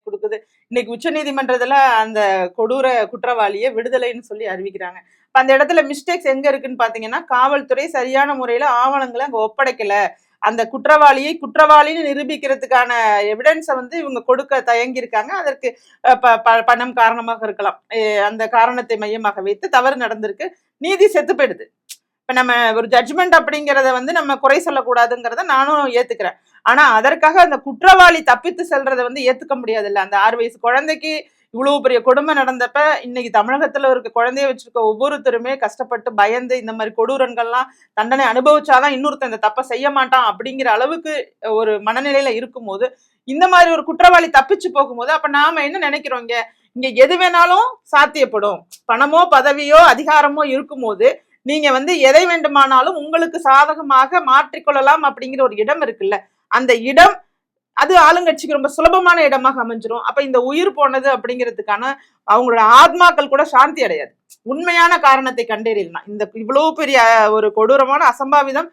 கொடுக்குது. இன்னைக்கு உச்ச நீதிமன்றத்துல அந்த கொடூர குற்றவாளியை விடுதலைன்னு சொல்லி அறிவிக்கிறாங்க. அந்த இடத்துல மிஸ்டேக்ஸ் எங்க இருக்குன்னு பாத்தீங்கன்னா, காவல்துறை சரியான முறையில ஆவணங்களை அங்க ஒப்படைக்கல. அந்த குற்றவாளின்னு நிரூபிக்கிறதுக்கான எவிடன்ஸை வந்து இவங்க கொடுக்க தயங்கியிருக்காங்க. அதற்கு பணம் காரணமாக இருக்கலாம். அந்த காரணத்தை மையமாக வைத்து தவறு நடந்திருக்கு, நீதி செத்து போயிடுது. இப்ப நம்ம ஒரு ஜட்ஜ்மெண்ட் அப்படிங்கிறத வந்து நம்ம குறை சொல்லக்கூடாதுங்கிறத நானும் ஏத்துக்கிறேன். ஆனா அதற்காக அந்த குற்றவாளி தப்பித்து செல்றதை வந்து ஏத்துக்க முடியாது இல்ல. அந்த 6 வயசு குழந்தைக்கு இவ்வளவு பெரிய கொடுமை நடந்தப்ப இன்னைக்கு தமிழகத்துல இருக்க குழந்தைய வச்சிருக்க ஒவ்வொருத்தருமே கஷ்டப்பட்டு பயந்து இந்த மாதிரி கொடூரங்கள்லாம் தண்டனை அனுபவிச்சாதான் இன்னொருத்தன் இந்த தப்பை செய்ய மாட்டான் அப்படிங்கிற அளவுக்கு ஒரு மனநிலையில இருக்கும்போது இந்த மாதிரி ஒரு குற்றவாளி தப்பிச்சு போகும்போது அப்ப நாம என்ன நினைக்கிறோம், இங்க எது வேணாலும் சாத்தியப்படும், பணமோ பதவியோ அதிகாரமோ இருக்கும்போது நீங்க வந்து எதை வேண்டுமானாலும் உங்களுக்கு சாதகமாக மாற்றிக்கொள்ளலாம் அப்படிங்கிற ஒரு இடம் இருக்குல்ல. அந்த இடம் அது ஆளுங்கட்சிக்கு ரொம்ப சுலபமான இடமாக அமைஞ்சிரும். அப்ப இந்த உயிர் போனது அப்படிங்கிறதுக்கான அவங்களோட ஆத்மாக்கள் கூட சாந்தி அடையாது. உண்மையான காரணத்தை கண்டறியலாம். இந்த இவ்வளவு பெரிய ஒரு கொடூரமான அசம்பாவிதம்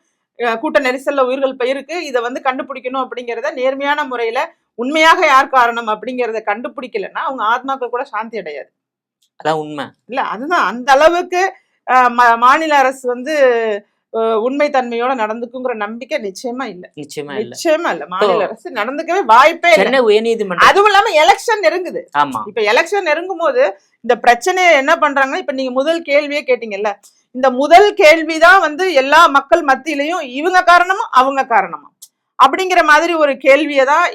கூட்ட நெரிசல்ல உயிர்கள் போயிருக்கு, இதை வந்து கண்டுபிடிக்கணும் அப்படிங்கிறத நேர்மையான முறையில உண்மையாக யார் காரணம் அப்படிங்கிறத கண்டுபிடிக்கலன்னா அவங்க ஆத்மாக்கள் கூட சாந்தி அடையாது. அதான் உண்மை இல்ல. அதுதான் அந்த அளவுக்கு மாநில அரசு வந்து உண்மை தன்மையோட நடந்துக்குங்கிற நம்பிக்கை நிச்சயமா இல்ல. மாநில அரசு நடந்துக்கவே வாய்ப்பே இல்லை. உயர்நீதிமன்றம் அதுவும் இல்லாம எலெக்ஷன் நெருங்குது. இப்ப எலெக்ஷன் நெருங்கும் போது இந்த பிரச்சனையை என்ன பண்றாங்கன்னா, இப்ப நீங்க முதல் கேள்வியே கேட்டீங்கல்ல, இந்த முதல் கேள்விதான் வந்து எல்லா மக்கள் மத்தியிலையும் இவங்க காரணமா அவங்க காரணமா, அப்படிங்கிற மாதிரி ஒரு கேள்வியை தான்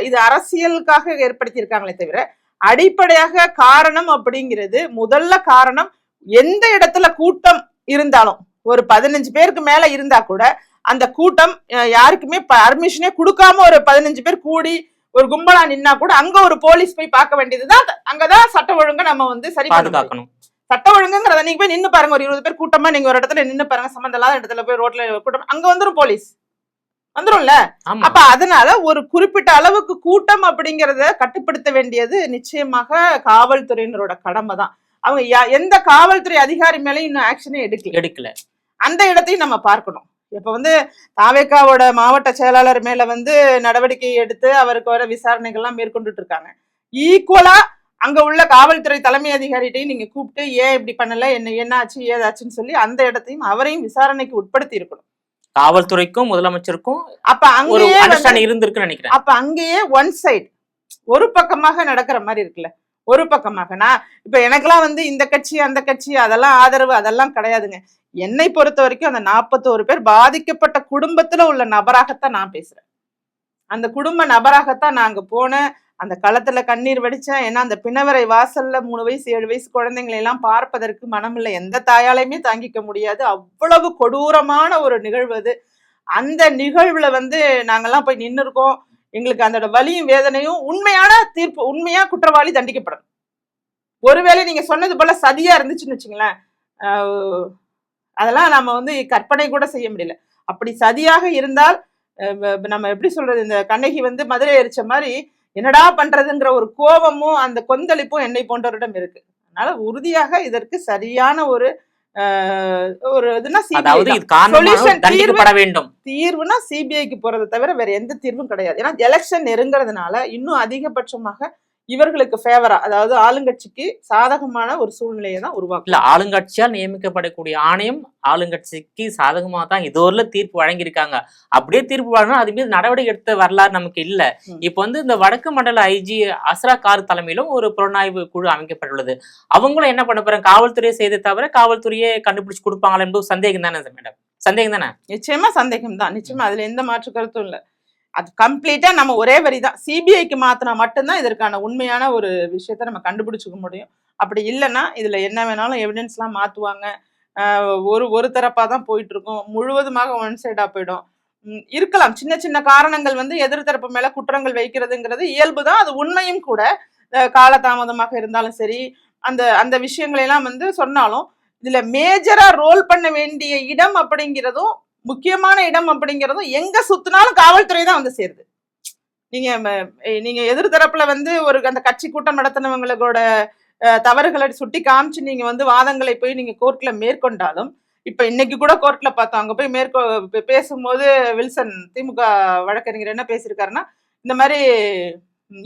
இது அரசியலுக்காக ஏற்படுத்தியிருக்காங்களே தவிர அடிப்படையாக காரணம் அப்படிங்கிறது முதல்ல காரணம் எந்த இடத்துல கூட்டம் இருந்தாலும் ஒரு 15 பேருக்கு மேல இருந்தா கூட அந்த கூட்டம் யாருக்குமே பர்மிஷனே கொடுக்காம ஒரு 15 பேர் கூடி ஒரு கும்பலா நின்னா கூட அங்க ஒரு போலீஸ் போய் பார்க்க வேண்டியதுதான். அங்கதான் சட்ட ஒழுங்கை நம்ம வந்து சரி பாதுகாக்கணும். சட்ட ஒழுங்குங்கிறத நீங்க போய் நின்னு பாருங்க, ஒரு 20 பேர் கூட்டமா நீங்க ஒரு இடத்துல நின்னு பாருங்க, சம்பந்தம் இல்லாத இடத்துல போய் ரோட்ல கூட்டம் அங்க வந்துரும், போலீஸ் வந்துரும்ல. அப்ப அதனால ஒரு குறிப்பிட்ட அளவுக்கு கூட்டம் அப்படிங்கறத கட்டுப்படுத்த வேண்டியது நிச்சயமாக காவல்துறையினரோட கடமை தான். அவங்க எந்த காவல்துறை அதிகாரி மேலேயும் இன்னும் ஆக்ஷனே எடுக்கல. அந்த இடத்தையும் நம்ம பார்க்கணும். இப்ப வந்து தாவேக்காவோட மாவட்ட செயலாளர் மேல வந்து நடவடிக்கை எடுத்து அவருக்கு வர விசாரணைகள்லாம் மேற்கொண்டுட்டு இருக்காங்க. ஈக்குவலா அங்க உள்ள காவல்துறை தலைமை அதிகாரிகிட்டையும் நீங்க கூப்பிட்டு ஏன் இப்படி பண்ணல, என்ன ஆச்சு ஏதாச்சுன்னு சொல்லி அந்த இடத்தையும் அவரையும் விசாரணைக்கு உட்படுத்தி இருக்கணும். காவல்துறைக்கும் முதலமைச்சருக்கும் அப்ப அங்கேயே இருந்திருக்கு நினைக்கிறேன். அப்ப அங்கேயே ஒன் சைடு ஒரு பக்கமாக நடக்கிற மாதிரி இருக்குல்ல. ஒரு பக்கமாக நான் இப்ப எனக்கெல்லாம் வந்து இந்த கட்சி அந்த கட்சி அதெல்லாம் ஆதரவு அதெல்லாம் கிடையாதுங்க. என்னை பொறுத்த வரைக்கும் அந்த 41 பேர் பாதிக்கப்பட்ட குடும்பத்துல உள்ள நபராகத்தான் நான் பேசுறேன். அந்த குடும்ப நபராகத்தான் நான் அங்க போனேன். அந்த களத்துல கண்ணீர் வடிச்சேன். ஏன்னா அந்த பிணவரை வாசல்ல 3 வயசு 7 வயசு குழந்தைங்களை எல்லாம் பார்ப்பதற்கு மனமில்லை. எந்த தாயாலையுமே தாங்கிக்க முடியாது. அவ்வளவு கொடூரமான ஒரு நிகழ்வு அது. அந்த நிகழ்வுல வந்து நாங்கெல்லாம் போய் நின்று இருக்கோம். எங்களுக்கு அந்த வலியும் வேதனையும் உண்மையான தீர்ப்பு, உண்மையா குற்றவாளி தண்டிக்கப்படணும். ஒருவேளை நீங்க சொன்னது போல சதியா இருந்துச்சுன்னு வச்சுங்களேன், அதெல்லாம் நம்ம வந்து கற்பனை கூட செய்ய முடியல. அப்படி சதியாக இருந்தால் நம்ம எப்படி சொல்றது, இந்த கண்ணகி வந்து மதுரை எரிச்ச மாதிரி என்னடா பண்றதுங்கிற ஒரு கோபமும் அந்த கொந்தளிப்பும் என்னை போன்றவரிடம் இருக்கு. அதனால உறுதியாக இதற்கு சரியான ஒரு தீர்வுனா சிபிஐக்கு போறதை தவிர வேற எந்த தீர்வும் கிடையாது. ஏன்னா எலெக்ஷன் நெருங்கிறதுனால இன்னும் அதிகபட்சமாக இவர்களுக்கு ஃபேவரா, அதாவது ஆளுங்கட்சிக்கு சாதகமான ஒரு சூழ்நிலையை தான் உருவாக்கும். இல்ல, ஆளுங்கட்சியால் நியமிக்கப்படக்கூடிய ஆணையம் ஆளுங்கட்சிக்கு சாதகமா தான் இதுவரையில தீர்ப்பு வழங்கியிருக்காங்க. அப்படியே தீர்ப்பு வழங்கினா அது மீது நடவடிக்கை எடுத்த வரலாறு நமக்கு இல்ல. இப்ப வந்து இந்த வடக்கு மண்டல ஐஜி அஸ்ரா கார் தலைமையிலும் ஒரு புலனாய்வு குழு அமைக்கப்பட்டுள்ளது. அவங்களும் என்ன பண்ண போறாங்க, காவல்துறையை செய்ததை தவிர காவல்துறையே கண்டுபிடிச்சு கொடுப்பாங்களா என்பது சந்தேகம் தானே மேடம்? சந்தேகம் தானே? நிச்சயமா சந்தேகம் தான். நிச்சயமா அதுல எந்த மாற்று கருத்தும் இல்ல. அது கம்ப்ளீட்டா நம்ம ஒரே வரி தான், சிபிஐக்கு மாத்தினா மட்டும்தான் இதற்கான உண்மையான ஒரு விஷயத்த நம்ம கண்டுபிடிச்சுக்க முடியும். அப்படி இல்லைன்னா இதுல என்ன வேணாலும் எவிடன்ஸ் எல்லாம் மாத்துவாங்க. ஒரு தரப்பா தான் போயிட்டு இருக்கும். முழுவதுமாக ஒன் சைடா போயிடும். இருக்கலாம் சின்ன சின்ன காரணங்கள் வந்து எதிர்த்தரப்பு மேல குற்றங்கள் வைக்கிறதுங்கிறது இயல்புதான், அது உண்மையும் கூட. காலதாமதமாக இருந்தாலும் சரி, அந்த விஷயங்களை எல்லாம் வந்து சொன்னாலும் இதுல மேஜரா ரோல் பண்ண வேண்டிய இடம் அப்படிங்கிறதும் முக்கியமான இடம் அப்படிங்கிறதும் எங்க சுத்தினாலும் காவல்துறை தான் வந்து சேருது. நீங்க எதிர்த்தரப்புல வந்து ஒரு அந்த கட்சி கூட்டம் நடத்தினவங்களோட தவறுகளை சுட்டி காமிச்சு நீங்க வந்து வாதங்களை போய் நீங்க கோர்ட்ல மேற்கொண்டாலும், இப்ப இன்னைக்கு கூட கோர்ட்ல பார்த்தோம், அங்க போய் பேசும்போது வில்சன் திமுக வழக்கறிஞர் என்ன பேசியிருக்காருன்னா, இந்த மாதிரி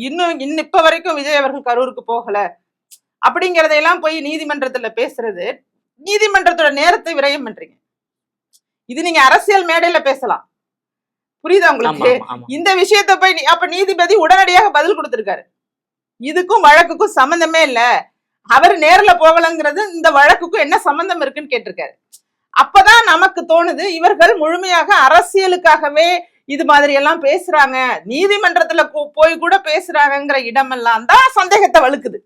இன்னும் இப்ப வரைக்கும் விஜய் அவர்கள் கரூருக்கு போகல அப்படிங்கிறதையெல்லாம் போய் நீதிமன்றத்துல பேசுறது, நீதிமன்றத்தோட நேரத்தை விரயம் பண்றீங்க. இது நீங்க அரசியல் மேடையில பேசலாம், புரியுதா உங்களுக்கு? இந்த விஷயத்த போய் அப்ப நீதிபதி உடனடியாக பதில் கொடுத்திருக்காரு. இதுக்கும் வழக்குக்கும் சம்பந்தமே இல்ல, அவர் நேர்ல போகலங்கிறது இந்த வழக்குக்கும் என்ன சம்பந்தம் இருக்குன்னு கேட்டிருக்காரு. அப்பதான் நமக்கு தோணுது இவர்கள் முழுமையாக அரசியலுக்காகவே இது மாதிரி எல்லாம் பேசுறாங்க, நீதிமன்றத்துல போய் கூட பேசுறாங்கிற இடமெல்லாம் தான் சந்தேகத்தை வலுக்குது.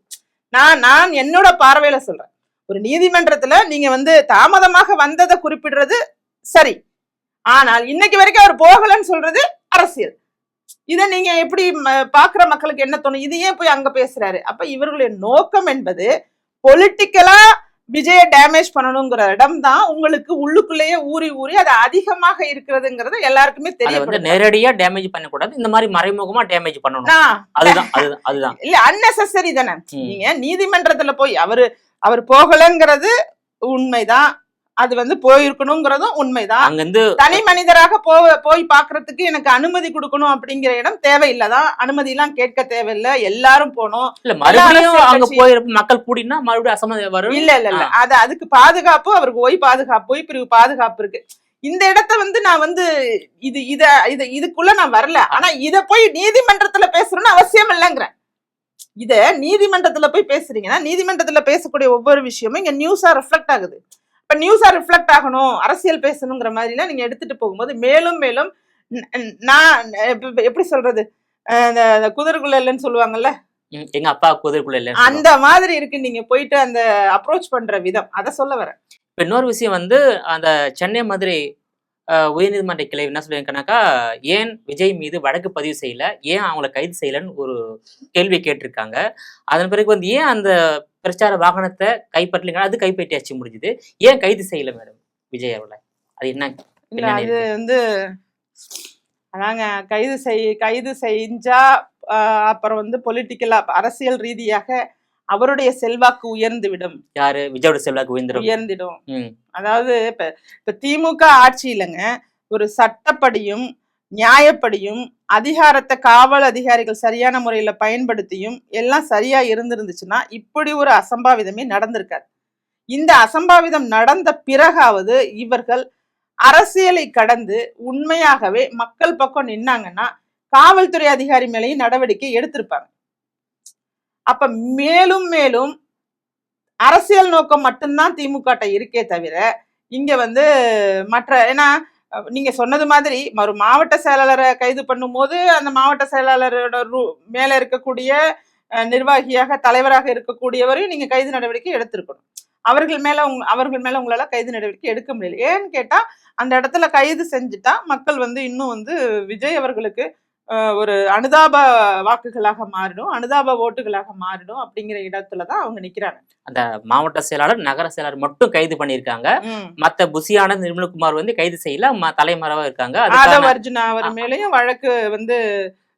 நான் என்னோட பார்வையில சொல்றேன், ஒரு நீதிமன்றத்துல நீங்க வந்து தாமதமாக வந்ததை குறிப்பிடுறது சரி, ஆனால் இன்னைக்கு வரைக்கும் அவர் போகலன்னு சொல்றது அரசியல். இதை நீங்க எப்படி பாக்குற மக்களுக்கு என்ன தோணும், இது ஏன் போய் அங்க பேசுறாரு? அப்ப இவர்களுடைய நோக்கம் என்பது பொலிட்டிக்கலா விஜய டேமேஜ் பண்ணணுங்கிற இடம் தான் உங்களுக்கு உள்ளுக்குள்ளேயே ஊறி அது அதிகமாக இருக்கிறதுங்கிறது எல்லாருக்குமே தெரியும். நேரடியா டேமேஜ் பண்ணக்கூடாது, இந்த மாதிரி மறைமுகமா டேமேஜ் பண்ணணும். அதுதான் இல்ல, அன்னெசரி தானே. நீங்க நீதிமன்றத்துல போய் அவர் போகலங்கிறது உண்மைதான், அது வந்து போயிருக்கணுங்கிறதும் உண்மைதான். அங்கிருந்து தனி மனிதராக போய் பாக்குறதுக்கு எனக்கு அனுமதி கொடுக்கணும் அப்படிங்கிற இடம் தேவையில்லதான், அனுமதி எல்லாம் கேட்க தேவையில்லை, எல்லாரும் போனோம். அங்க போயிருப்ப மக்கள் கூடினா மறுபடியும் அசமதம் வரும். இல்ல அதுக்கு பாதுகாப்பு, அவருக்கு ஓய் பாதுகாப்பு, ஓய் பிரிவு பாதுகாப்பு இருக்கு. இந்த இடத்த வந்து நான் வந்து இதுக்குள்ள நான் வரல, ஆனா இத போய் நீதிமன்றத்துல பேசணும்னு அவசியம் இல்லைங்கிறேன். இத நீதிமன்றத்துல போய் பேசுறீங்கன்னா நீதிமன்றத்துல பேசக்கூடிய ஒவ்வொரு விஷயமும் இங்க நியூஸா ரிஃப்ளெக்ட் ஆகுது. இப்ப நியூஸா ரிஃப்ளெக்ட் ஆகணும், அரசியல் பேசணுங்கிற மாதிரி எல்லாம் நீங்க எடுத்துட்டு போகும்போது மேலும் மேலும் நான் எப்படி சொல்றது, இந்த குதிரைக்குள்ள இல்லைன்னு சொல்லுவாங்கல்ல, எங்க அப்பா குதிரைக்குள்ள இல்ல, அந்த மாதிரி இருக்கு நீங்க போயிட்டு அந்த அப்ரோச் பண்ற விதம். அத சொல்ல வரேன். இப்ப இன்னொரு விஷயம் வந்து அந்த சென்னை மதுரை உயர்நீதிமன்ற கிளை என்ன சொல்லியிருக்கானாக்கா, ஏன் விஜய் மீது வழக்கு பதிவு செய்யல, ஏன் அவங்கள கைது செய்யலன்னு ஒரு கேள்வி கேட்டிருக்காங்க. அதன் பிறகு வந்து ஏன் அந்த பிரச்சார வாகனத்தை கைப்பற்றலீங்க, அது கைப்பற்றியாச்சு முடிஞ்சுது, ஏன் கைது செய்யல மேடம் விஜய் அவர்களை? அது என்ன? இல்ல அது வந்து அதாங்க, கைது செஞ்சா அப்புறம் வந்து பொலிட்டிக்கலா அரசியல் ரீதியாக அவருடைய செல்வாக்கு உயர்ந்து விடும். யாரு? விஜயோட செல்வாக்கு உயர்ந்திடும். அதாவது இப்ப திமுக ஆட்சி இல்லைங்க, ஒரு சட்டப்படியும் நியாயப்படியும் அதிகாரத்தை காவல் அதிகாரிகள் சரியான முறையில பயன்படுத்தியும் எல்லாம் சரியா இருந்திருந்துச்சுன்னா இப்படி ஒரு அசம்பாவிதமே நடந்திருக்காது. இந்த அசம்பாவிதம் நடந்த பிறகாவது இவர்கள் அரசியலை கடந்து உண்மையாகவே மக்கள் பக்கம் நின்னாங்கன்னா காவல்துறை அதிகாரி மேலேயும் நடவடிக்கை எடுத்திருப்பாங்க. அப்ப மேலும் மேலும் அரசியல் நோக்கம் மட்டும்தான் திமுக இருக்கே தவிர இங்க வந்து மற்ற, ஏன்னா நீங்க சொன்னது மாதிரி ஒரு மாவட்ட செயலாளரை கைது பண்ணும் போது அந்த மாவட்ட செயலாளரோட மேல இருக்கக்கூடிய நிர்வாகியாக தலைவராக இருக்கக்கூடியவரையும் நீங்க கைது நடவடிக்கை எடுத்திருக்கணும். அவர்கள் மேல உங்களால கைது நடவடிக்கை எடுக்க முடியல. ஏன்னு கேட்டா அந்த இடத்துல கைது செஞ்சுட்டா மக்கள் வந்து இன்னும் வந்து விஜய் அவர்களுக்கு ஒரு அனுதாப வாக்குகளாக மாறிடும், அனுதாப ஓட்டுகளாக மாறிடும் அப்படிங்கிற இடத்துலதான் அவங்க நிக்கிறாங்க. அந்த மாவட்ட செயலாளர் நகர செயலாளர் மட்டும் கைது பண்ணிருக்காங்க, மத்த புசியான நிர்மல்குமார் வந்து கைது செய்யல, தலைமறைவா இருக்காங்க. ஆதவ் அர்ஜுனா அவர் மேலேயும் வழக்கு வந்து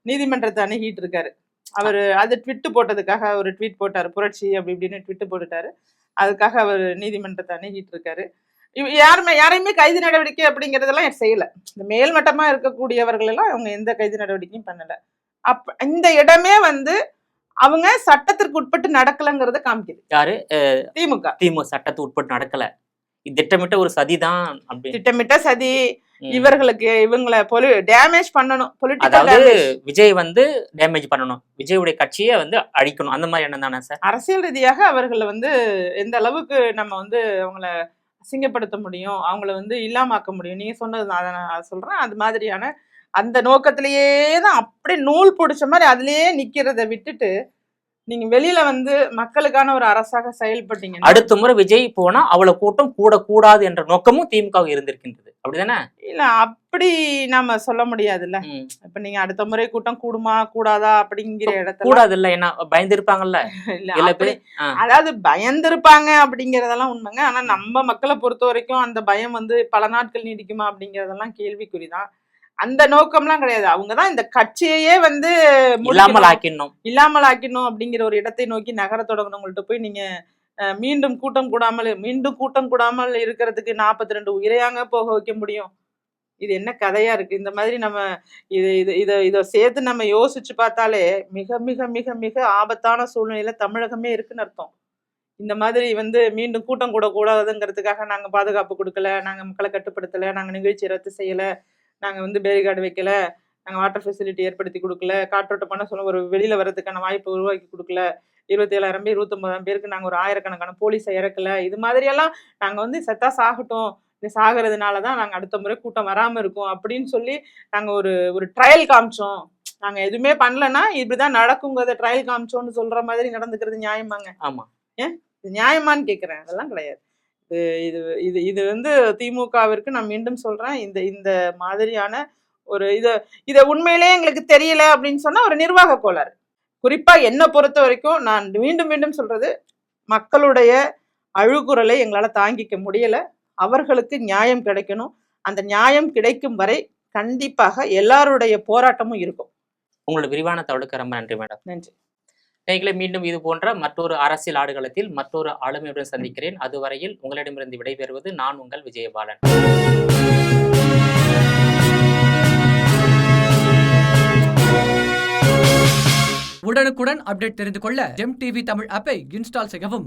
நீதிமன்றத்தை அணுகிட்டு இருக்காரு. அவரு அது ட்விட்டு போட்டதுக்காக ஒரு ட்வீட் போட்டாரு, புரட்சி அப்படி இப்படின்னு ட்விட்டு போட்டுட்டாரு. அதுக்காக அவர் நீதிமன்றத்தை அணுகிட்டு இருக்காரு. யாரையுமே கைது நடவடிக்கை அப்படிங்கறதெல்லாம் செய்யல. இந்த மேல்மட்டமா இருக்கக்கூடியவர்கள் எல்லாம் அவங்க எந்த கைது நடவடிக்கையும் பண்ணல. இந்த இடமே வந்து அவங்க சட்டத்திற்கு உட்பட்டு நடக்கலங்கிறத காமிக்குது. யாரு? திமுக சட்டத்துக்கு உட்பட்டு நடக்கல, திட்டமிட்ட ஒரு சதிதான். திட்டமிட்ட சதி. இவர்களுக்கு இவங்களை டேமேஜ் பண்ணணும், அதாவது விஜய் வந்து டேமேஜ் பண்ணணும், விஜயுடைய கட்சியை வந்து அழிக்கணும், அந்த மாதிரி எண்ணம் தானே சார்? அரசியல் ரீதியாக அவர்களை வந்து எந்த அளவுக்கு நம்ம வந்து அவங்கள அசிங்கப்படுத்த முடியும், அவங்கள வந்து இல்லாமாக்க முடியும், நீங்க சொன்னது அதை நான் சொல்றேன். அது மாதிரியான அந்த நோக்கத்திலேயே தான் அப்படியே நூல் பிடிச்ச மாதிரி அதுலயே நிக்கிறத விட்டுட்டு நீங்க வெளியில வந்து மக்களுக்கான ஒரு அரசாக செயல்பட்டீங்க. அடுத்த முறை விஜய் போனா அவ்வளவு கூட்டம் கூடாது என்ற நோக்கமும் திமுக இருந்திருக்கின்றது, அப்படிதானே? இல்ல அப்படி நாம சொல்ல முடியாதுல்ல. இப்ப நீங்க அடுத்த முறை கூட்டம் கூடுமா கூடாதா அப்படிங்கிற இடத்துல கூடாது இல்ல, ஏன்னா பயந்துருப்பாங்கல்ல. அதாவது பயந்துருப்பாங்க அப்படிங்கறதெல்லாம் உண்மைங்க. ஆனா நம்ம மக்களை பொறுத்த வரைக்கும் அந்த பயம் வந்து பல நாட்கள் நீடிக்குமா அப்படிங்கறதெல்லாம் கேள்விக்குறிதான். அந்த நோக்கம்லாம் கிடையாது. அவங்கதான் இந்த கட்சியையே வந்து இல்லாமல் ஆக்கிடணும் அப்படிங்கிற ஒரு இடத்தை நோக்கி நகர தொடங்கினவங்கள்ட்ட போய் நீங்க மீண்டும் கூட்டம் கூடாமல் இருக்கிறதுக்கு 42 உயிரையாங்க போக வைக்க முடியும்? இது என்ன கதையா இருக்கு? இந்த மாதிரி நம்ம இதை சேர்த்து நம்ம யோசிச்சு பார்த்தாலே மிக மிக மிக மிக ஆபத்தான சூழ்நிலையில தமிழகமே இருக்குன்னு அர்த்தம். இந்த மாதிரி வந்து மீண்டும் கூட்டம் கூடாதுங்கிறதுக்காக நாங்க பாதுகாப்பு கொடுக்கல, நாங்க மக்களை கட்டுப்படுத்தல, நாங்க நிகழ்ச்சி ரத்து செய்யல, நாங்க வந்து பேரிகார்டு வைக்கல, நாங்க வாட்டர் ஃபெசிலிட்டி ஏற்படுத்தி கொடுக்கல, காற்றோட்டம் பண்ண சொல்ல ஒரு வெளியில வர்றதுக்கான வாய்ப்பு உருவாக்கி கொடுக்கல, 27,000 பேர் 29,000 பேருக்கு நாங்க ஒரு 1000கணக்கான போலீஸை இறக்கல, இது மாதிரி எல்லாம் நாங்க வந்து செத்தா சாகட்டும், இது சாகிறதுனாலதான் நாங்க அடுத்த முறை கூட்டம் வராம இருக்கோம் அப்படின்னு சொல்லி நாங்க ஒரு ட்ரையல் காமிச்சோம், நாங்க எதுவுமே பண்ணலன்னா இப்படிதான் நடக்குங்கிறத ட்ரையல் காமிச்சோம்னு சொல்ற மாதிரி நடந்துக்கிறது நியாயமாங்க? ஆமா, ஏன் இது நியாயமான்னு கேக்குறேன். அதெல்லாம் கிடையாது. இது இது இது வந்து திமுகவிற்கு நான் மீண்டும் சொல்றேன், இந்த மாதிரியான ஒரு இத உண்மையிலேயே எங்களுக்கு தெரியல அப்படின்னு சொன்னா ஒரு நிர்வாக கோளாறு. குறிப்பா என்னை பொறுத்த வரைக்கும் நான் மீண்டும் மீண்டும் சொல்றது, மக்களுடைய அழுகுரலை எங்களால தாங்கிக்க முடியல. அவர்களுக்கு நியாயம் கிடைக்கணும். அந்த நியாயம் கிடைக்கும் வரை கண்டிப்பாக எல்லாருடைய போராட்டமும் இருக்கும். உங்களோட விரிவான தகவலுக்கு ரொம்ப நன்றி மேடம். நன்றி. நீங்களே மீண்டும் இது போன்ற மற்றொரு அரசியல் ஆடுகளத்தில் மற்றொரு ஆளுமையுடன் சந்திக்கிறேன். அதுவரையில் உங்களிடமிருந்து விடைபெறுவது நான் உங்கள் விஜயபாலன். உடனுக்குடன் அப்டேட் தெரிந்து கொள்ள ஜெம் டிவி தமிழ் ஆப்பை இன்ஸ்டால் செய்யவும்.